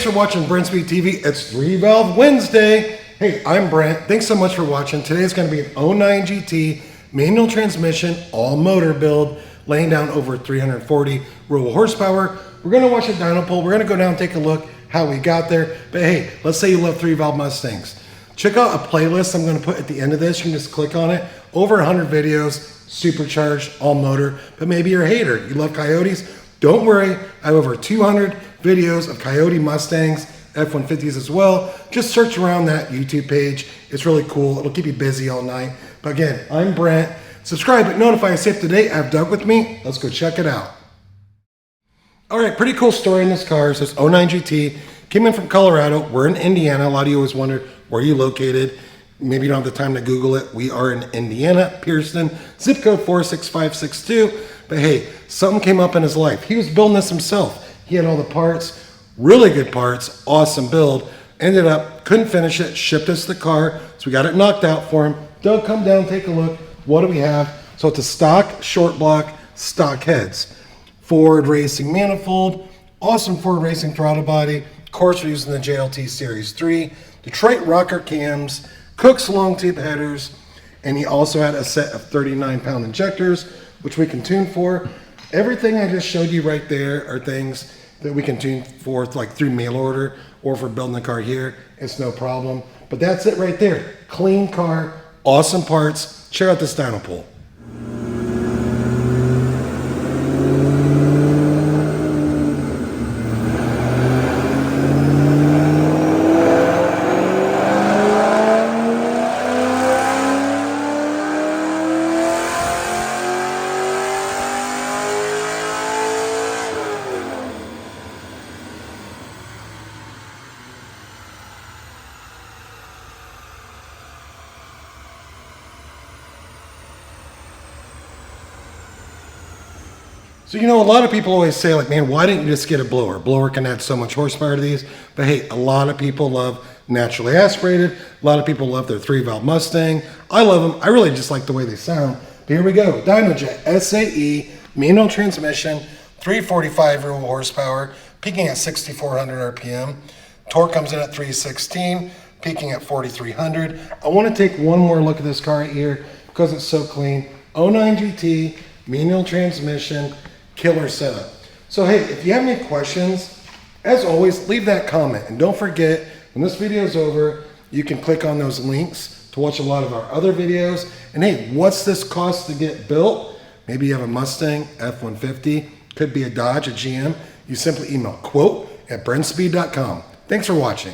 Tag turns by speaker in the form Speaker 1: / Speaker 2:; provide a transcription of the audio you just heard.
Speaker 1: thanks for watching Brenspeed TV. It's 3-Valve Wednesday. Hey, I'm Brent. Thanks so much for watching. Today is going to be an 09 GT manual transmission, all motor build, laying down over 340 rural horsepower. We're going to watch a dyno pull. We're going to go down and take a look how we got there. But hey, let's say you love 3-valve Mustangs. Check out a playlist I'm going to put at the end of this. You can just click on it. Over 100 videos, supercharged, all motor. But maybe you're a hater. You love coyotes. Don't worry. I have over 200 videos of coyote Mustangs, F-150s as well. Just search around that YouTube page. It's really cool. It'll keep you busy all night. But again, I'm Brent. Subscribe and notify us up to date. I have Doug with me. Let's go check it out. All right, pretty cool story in this car. It says 09 GT. Came in from Colorado. We're in Indiana. A lot of you always wondered where you located. Maybe you don't have the time to Google it. We are in Indiana, Pearson, zip code 46562. But hey, something came up in his life. He was building this himself. He had all the parts, really good parts, awesome build. Ended up, couldn't finish it, shipped us the car. So we got it knocked out for him. Doug, come down, take a look. What do we have? So it's a stock short block, stock heads. Ford Racing manifold, awesome Ford Racing throttle body. Of course, we're using the JLT Series 3. Detroit rocker cams, Cook's long tube headers, and he also had a set of 39-pound injectors, which we can tune for. Everything I just showed you right there are things that we can tune for, like through mail order or for building the car here. It's no problem. But that's it right there. Clean car, awesome parts. Check out this dyno pull. So, you know, a lot of people always say, like, man, why didn't you just get a blower? Blower can add so much horsepower to these. But hey, a lot of people love naturally aspirated. A lot of people love their 3-valve Mustang. I love them. I really just like the way they sound. But here we go. DynoJet SAE, manual transmission, 345 rural horsepower, peaking at 6,400 RPM. Torque comes in at 316, peaking at 4,300. I want to take one more look at this car right here because it's so clean. 09 GT, manual transmission, killer setup. So hey, if you have any questions, as always, leave that comment. And don't forget, when this video is over, you can click on those links to watch a lot of our other videos. And hey, what's this cost to get built? Maybe you have a Mustang, F-150, could be a Dodge, a GM. You simply email quote@brenspeed.com. Thanks for watching.